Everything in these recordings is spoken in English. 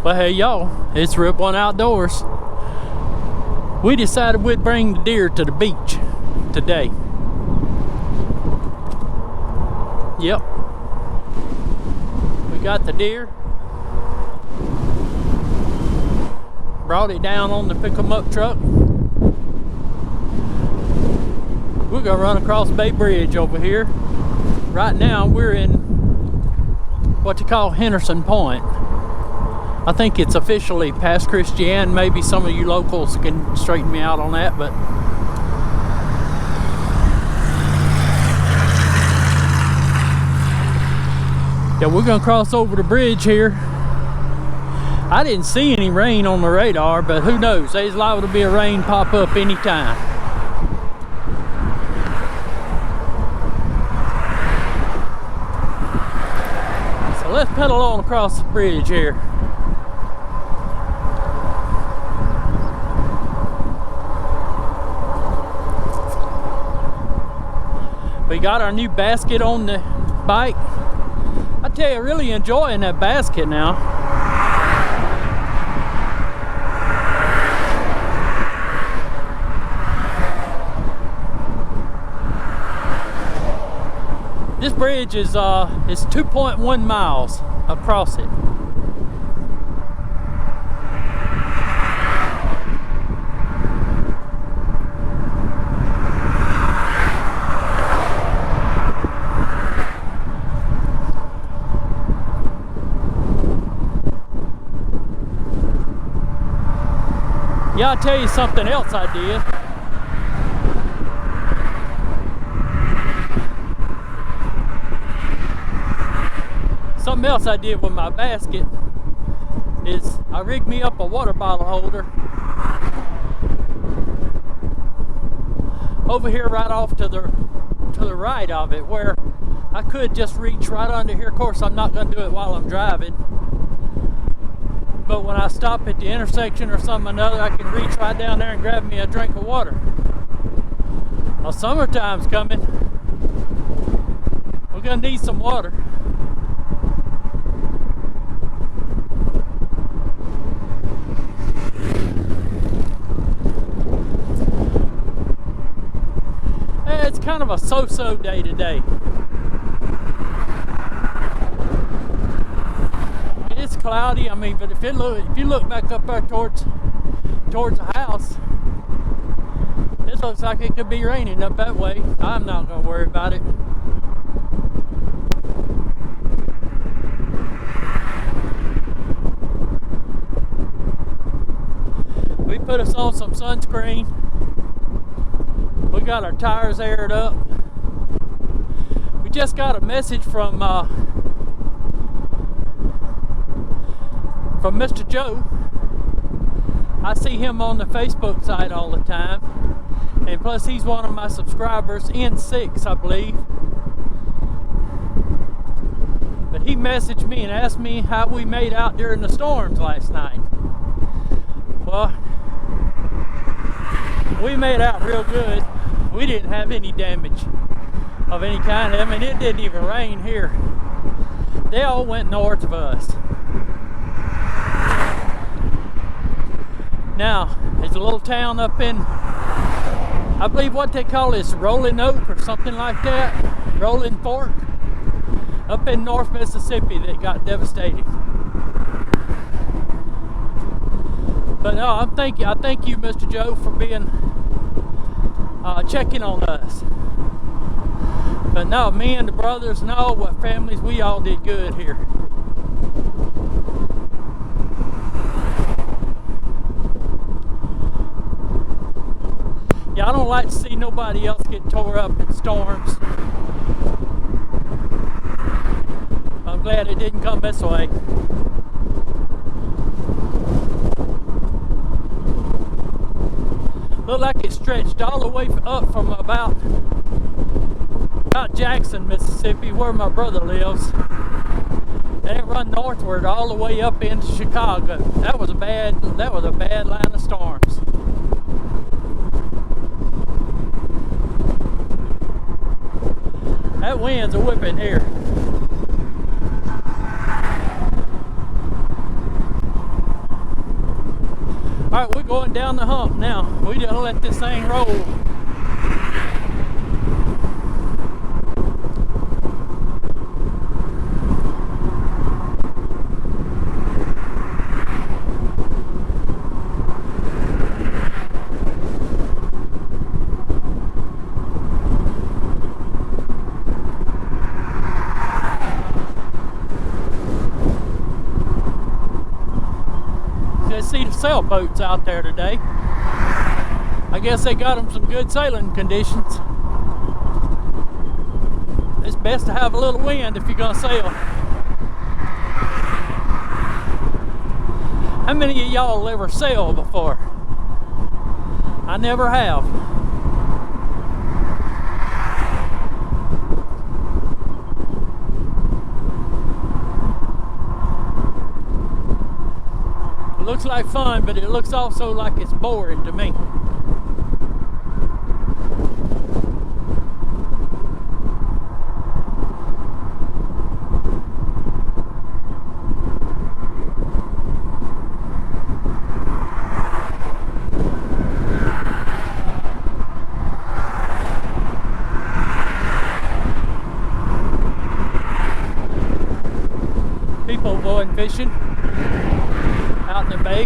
But hey y'all, it's Rip One Outdoors. We decided we'd bring the deer to the beach today. Yep. We got the deer. Brought it down on the pick 'em up truck. We're gonna run across Bay Bridge over here. Right now we're in what you call Henderson Point. I think it's officially past Christian. Maybe some of you locals can straighten me out on that, but yeah, we're gonna cross over the bridge here. I didn't see any rain on the radar, but who knows? There's liable to be a rain pop up anytime. So let's pedal on across the bridge here. We got our new basket on the bike. I tell you, really enjoying that basket now. This bridge is 2.1 miles across it. Yeah, I'll tell you something else I did. Something else I did with my basket is I rigged me up a water bottle holder over here right off to the right of it, where I could just reach right under here. Of course, I'm not going to do it while I'm driving. But when I stop at the intersection or something another, I can reach right down there and grab me a drink of water. Well, summertime's coming. We're gonna need some water. It's kind of a so-so day today. It's cloudy, I mean, but if you look back up there towards the house, it looks like it could be raining up that way. I'm not gonna worry about it. We put us on some sunscreen. We got our tires aired up. We just got a message from Mr. Joe. I see him on the Facebook site all the time, and plus he's one of my subscribers, N6 I believe. But he messaged me and asked me how we made out during the storms last night. Well, we made out real good. We didn't have any damage of any kind. I mean, it didn't even rain here. They all went north of us. Now, there's a little town up in, I believe what they call this, Rolling Oak or something like that, Rolling Fork, up in North Mississippi that got devastated. But no, I thank you, Mr. Joe, for being checking on us. But no, me and the brothers and all what families, we all did good here. Yeah, I don't like to see nobody else get tore up in storms. I'm glad it didn't come this way. Looked like it stretched all the way up from about Jackson, Mississippi, where my brother lives. And it run northward all the way up into Chicago. That was a bad line of storms. That wind's a whipping here. Alright, we're going down the hump now. We just let this thing roll. See the sailboats out there today. I guess they got them some good sailing conditions. It's best to have a little wind if you're gonna sail. How many of y'all ever sailed before? I never have. Looks like fun, but it looks also like it's boring to me. People going fishing out in the bay.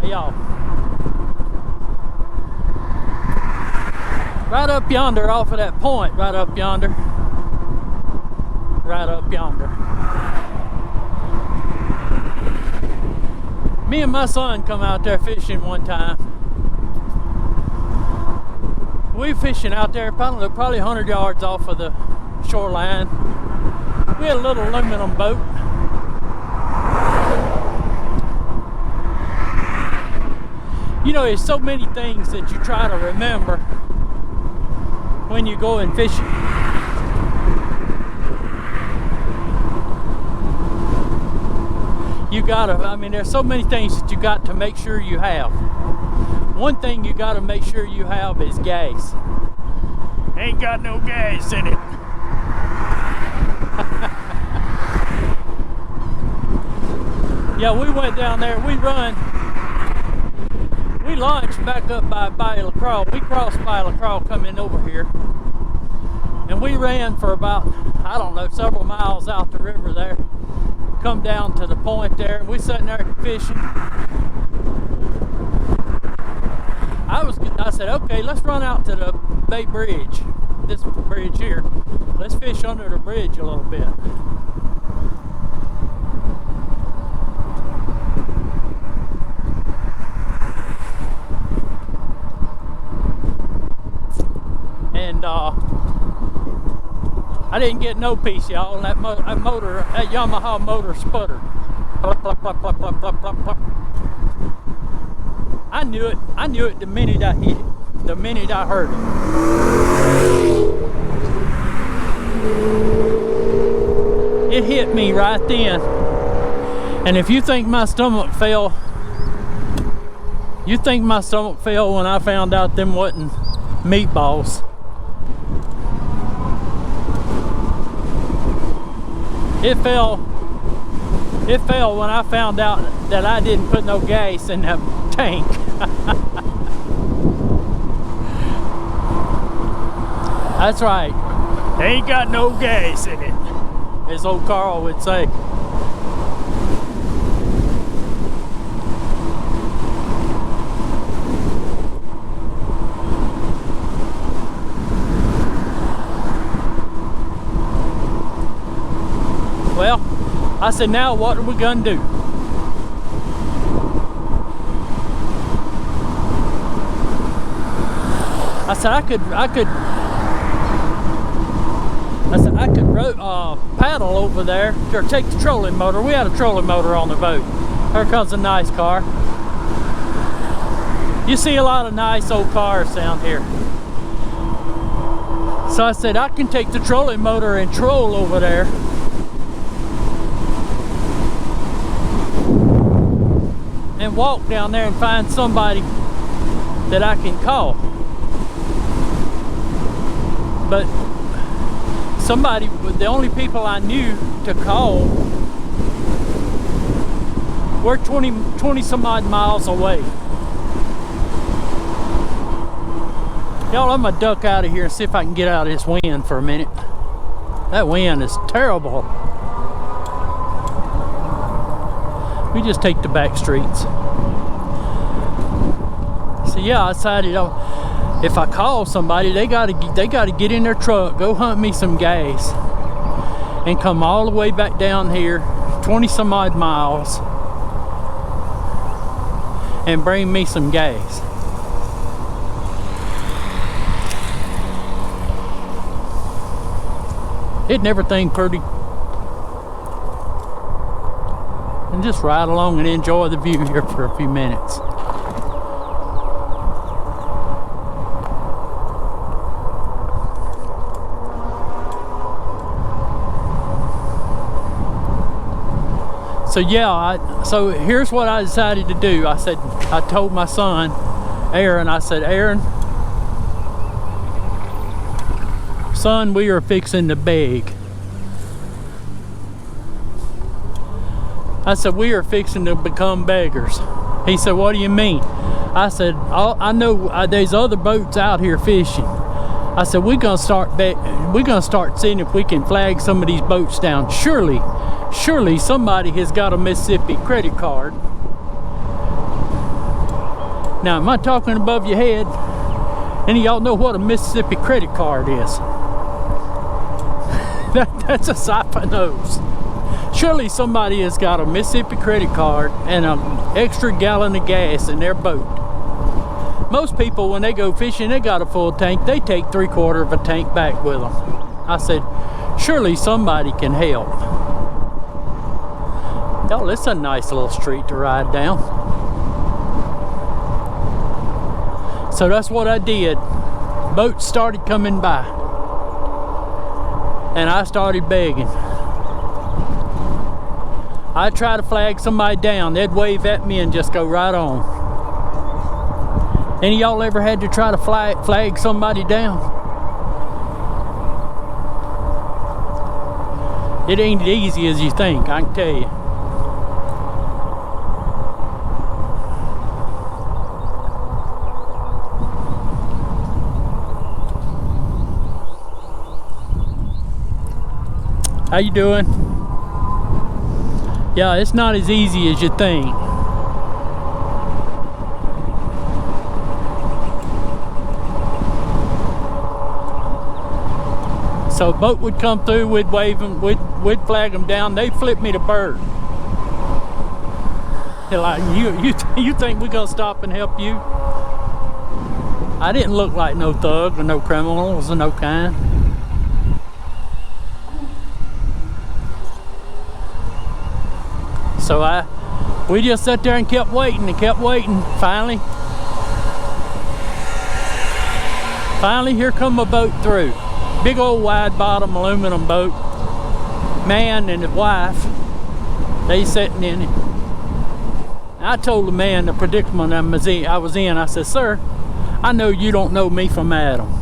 Hey y'all. Right up yonder off of that point, right up yonder. Right up yonder. Me and my son come out there fishing one time. We fishing out there probably 100 yards off of the shoreline. We had a little aluminum boat. You know, there's so many things that you try to remember when you go and fishing. You gotta, I mean, there's so many things that you got to make sure you have. One thing you gotta make sure you have is gas. Ain't got no gas in it. Yeah, we went down there, we launched back up by LaCroix. We crossed by LaCroix coming over here. And we ran for about, I don't know, several miles out the river there. Come down to the point there, and we sitting there fishing. I said, okay, let's run out to the Bay Bridge. This bridge here. Let's fish under the bridge a little bit. And I didn't get no piece, y'all. That Yamaha motor sputtered. Plop, plop, plop, plop, plop, plop, plop, plop. I knew it the minute I hit it, the minute I heard it. It hit me right then. And if you think my stomach fell, you think my stomach fell when I found out them wasn't meatballs. It fell when I found out that I didn't put no gas in that tank. That's right. Ain't got no gas in it, as old Carl would say. Well, I said, now what are we gonna do? I said I could paddle over there or take the trolling motor. We had a trolling motor on the boat. Here comes a nice car. You see a lot of nice old cars down here. So I said I can take the trolling motor and troll over there. And walk down there and find somebody that I can call. But somebody, the only people I knew to call were 20 some odd miles away. Y'all, I'm gonna duck out of here and see if I can get out of this wind for a minute. That wind is terrible. We just take the back streets. So yeah, I decided if I call somebody, they gotta get in their truck, go hunt me some gas, and come all the way back down here, 20 some odd miles, and bring me some gas. Isn't everything pretty? And just ride along and enjoy the view here for a few minutes. So yeah, so here's what I decided to do. I told my son, Aaron, I said, Aaron, son, we are fixing to beg. I said, we are fixing to become beggars. He said, what do you mean? I said, I know there's other boats out here fishing. I said, we're gonna start seeing if we can flag some of these boats down. Surely somebody has got a Mississippi credit card. Now, am I talking above your head? Any of y'all know what a Mississippi credit card is? That's a siphon hose. Surely somebody has got a Mississippi credit card and an extra gallon of gas in their boat. Most people, when they go fishing, they got a full tank. They take 3/4 of a tank back with them. I said, surely somebody can help. Y'all, it's a nice little street to ride down. So that's what I did. Boats started coming by, and I started begging. I'd try to flag somebody down. They'd wave at me and just go right on. Any of y'all ever had to try to flag somebody down? It ain't as easy as you think, I can tell you. How you doing? Yeah, it's not as easy as you think. So a boat would come through, we'd wave them, we'd flag them down, they'd flip me the bird. They're like, you think we're gonna stop and help you? I didn't look like no thug or no criminals or no kind. So we just sat there and kept waiting and kept waiting. Finally, here come a boat through. Big old wide bottom aluminum boat. Man and his wife, they sitting in it. I told the man the predicament I was in. I said, sir, I know you don't know me from Adam,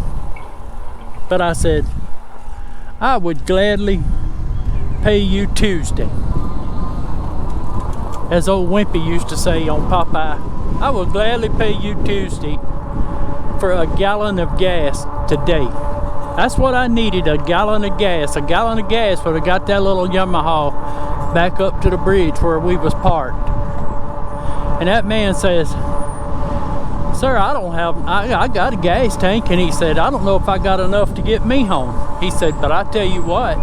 but I said, I would gladly pay you Tuesday. As old Wimpy used to say on Popeye, I will gladly pay you Tuesday for a gallon of gas today. That's what I needed, a gallon of gas. A gallon of gas would have got that little Yamaha back up to the bridge where we was parked. And that man says, sir, I got a gas tank. And he said, I don't know if I got enough to get me home. He said, but I tell you what,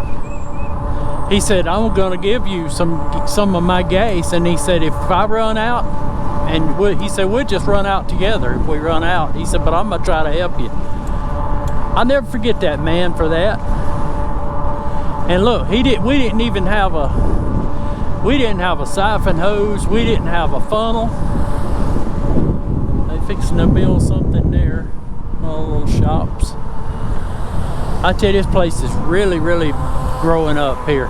he said, I'm gonna give you some of my gas. And he said, if I run out, and he said, we'll just run out together if we run out. He said, but I'm gonna try to help you. I'll never forget that man for that. And look, we didn't have a siphon hose, we didn't have a funnel. They fixing to build something there, all little shops. I tell you, this place is really, really growing up here.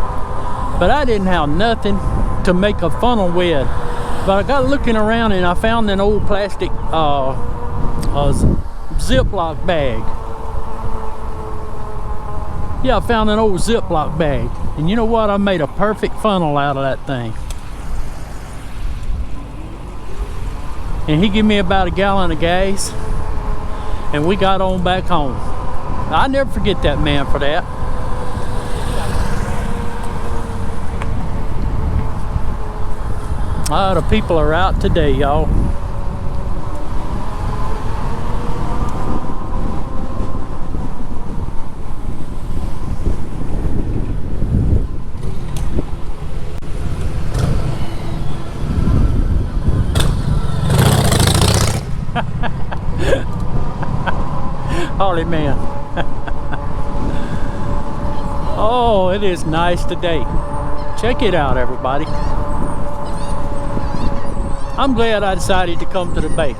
But I didn't have nothing to make a funnel with. But I got looking around and I found an old plastic Ziploc bag. Yeah, I found an old Ziploc bag. And you know what? I made a perfect funnel out of that thing. And he gave me about a gallon of gas. And we got on back home. I never forget that man for that. The people are out today, y'all. Holy man. Oh, it is nice today. Check it out, everybody. I'm glad I decided to come to the bay.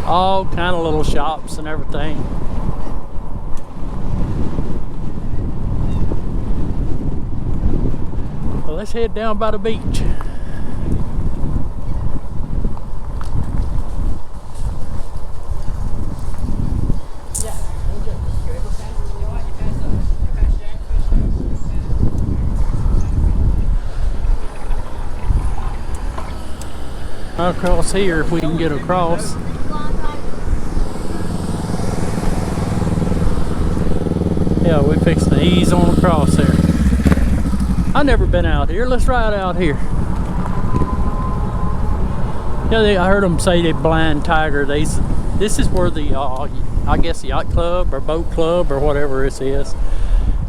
All kind of little shops and everything. Well, let's head down by the beach. Across here if we can get across. Yeah, we're fixing to ease on across there. I've never been out here. Let's ride out here. Yeah, I heard them say they blind tiger. This is where the, I guess the yacht club or boat club or whatever this is.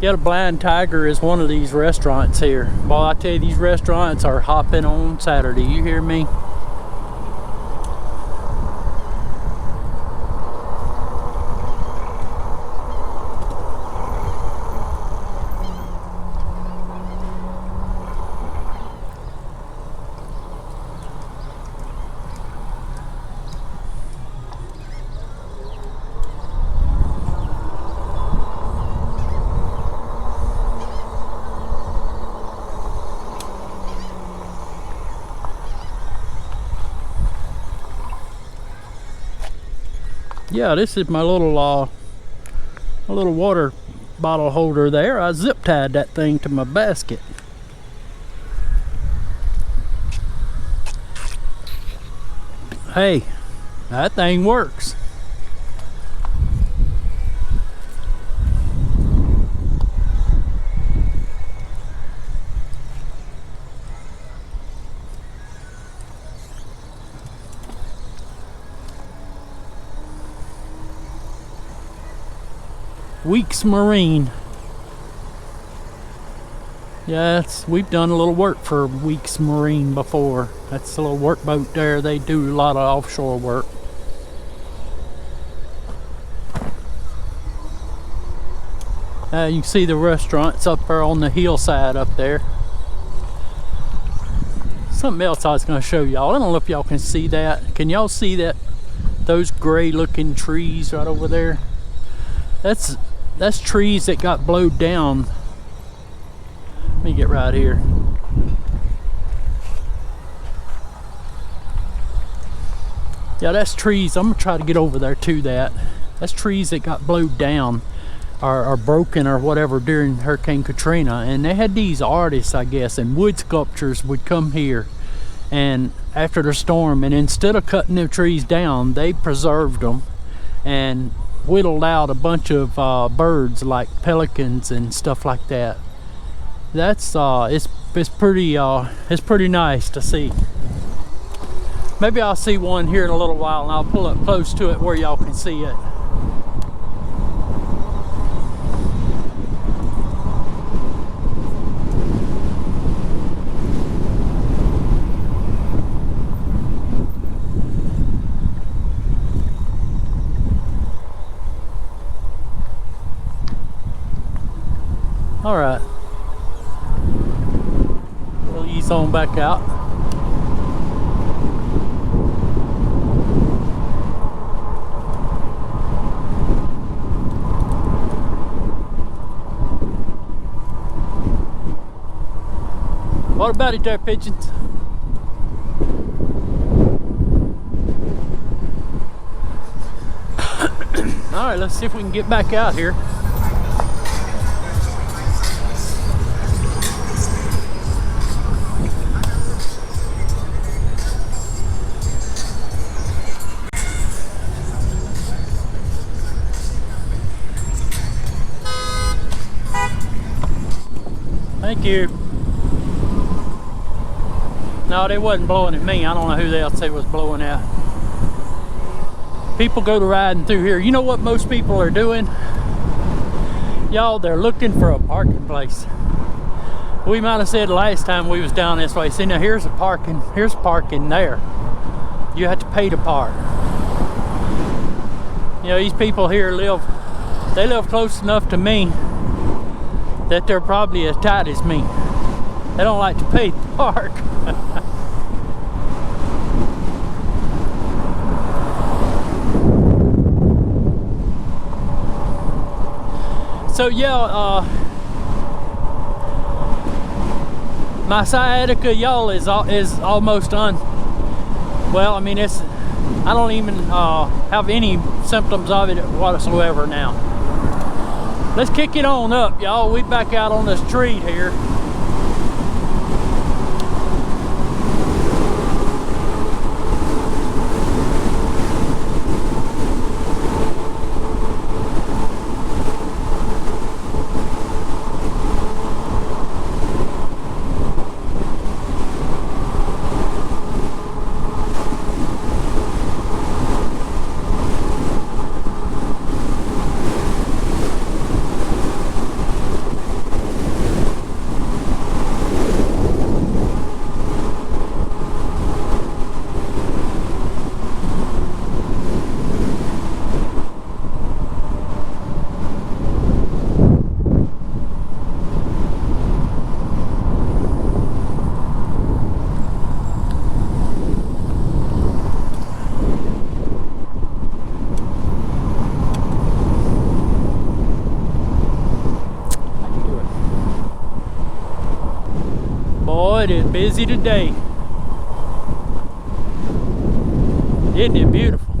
Yeah, the Blind Tiger is one of these restaurants here. Well, I tell you, these restaurants are hopping on Saturday. You hear me? Yeah, this is my little water bottle holder there. I zip tied that thing to my basket. Hey, that thing works. Weeks Marine. Yeah, we've done a little work for Weeks Marine before. That's a little workboat there. They do a lot of offshore work. You can see the restaurants up there on the hillside up there. Something else I was going to show y'all. I don't know if y'all can see that. Can y'all see that? Those gray looking trees right over there? That's trees that got blowed down. Let me get right here. Yeah, that's trees. I'm gonna try to get over there to that. That's trees that got blowed down or broken or whatever during Hurricane Katrina. And they had these artists, I guess, and wood sculptures would come here and after the storm, and instead of cutting the trees down, they preserved them and whittled out a bunch of birds like pelicans and stuff like that. That's it's pretty nice to see. Maybe I'll see one here in a little while and I'll pull up close to it where y'all can see it. All right. We'll ease on back out. What about it there, pigeons? All right, let's see if we can get back out here. Thank you. No, they wasn't blowing at me. I don't know who else they was blowing at. People go to riding through here. You know what most people are doing? Y'all, they're looking for a parking place. We might have said last time we was down this way. See, now here's parking there. You have to pay to park. You know, these people here live close enough to me that they're probably as tight as me. They don't like to pay to park. So yeah, my sciatica, y'all, is almost done. Well, I mean, I don't even have any symptoms of it whatsoever now. Let's kick it on up, y'all. We back out on this treat here. Boy, it is busy today. Isn't it beautiful?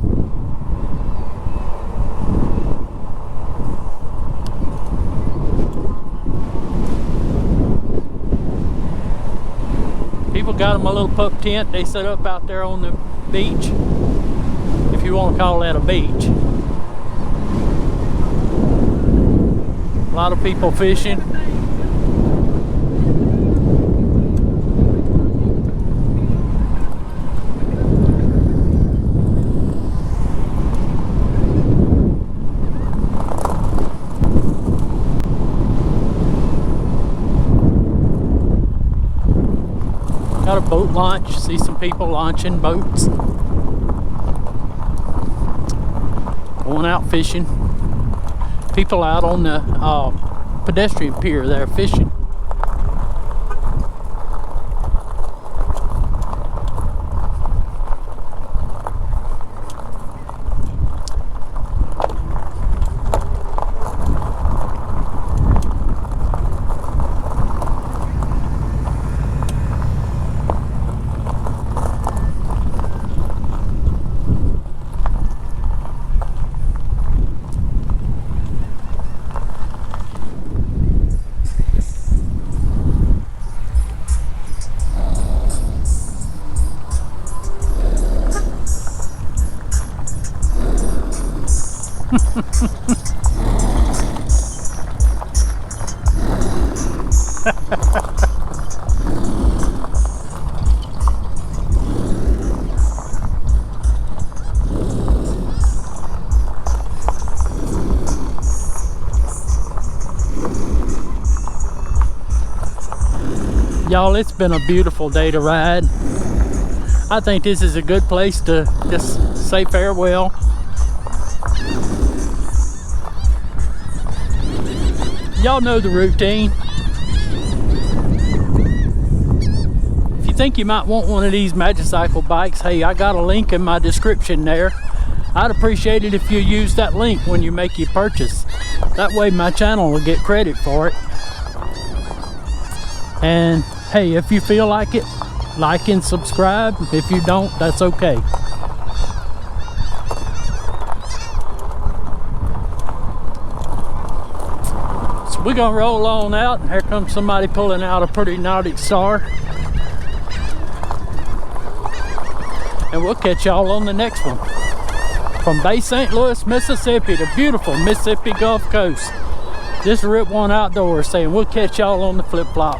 People got them a little pup tent they set up out there on the beach, if you want to call that a beach. A lot of people fishing. Got a boat launch. See some people launching boats. Going out fishing. People out on the pedestrian pier there fishing. Y'all, it's been a beautiful day to ride. I think this is a good place to just say farewell. y'all know the routine. If you think you might want one of these Magicycle bikes, hey, I got a link in my description there. I'd appreciate it if you use that link when you make your purchase. That way my channel will get credit for it. And hey, if you feel like it, like and subscribe. If you don't, that's okay. So we're gonna roll on out, and here comes somebody pulling out a pretty Nordic Star. And we'll catch y'all on the next one. From Bay St. Louis, Mississippi, the beautiful Mississippi Gulf Coast. This is Rip One Outdoors saying we'll catch y'all on the flip-flop.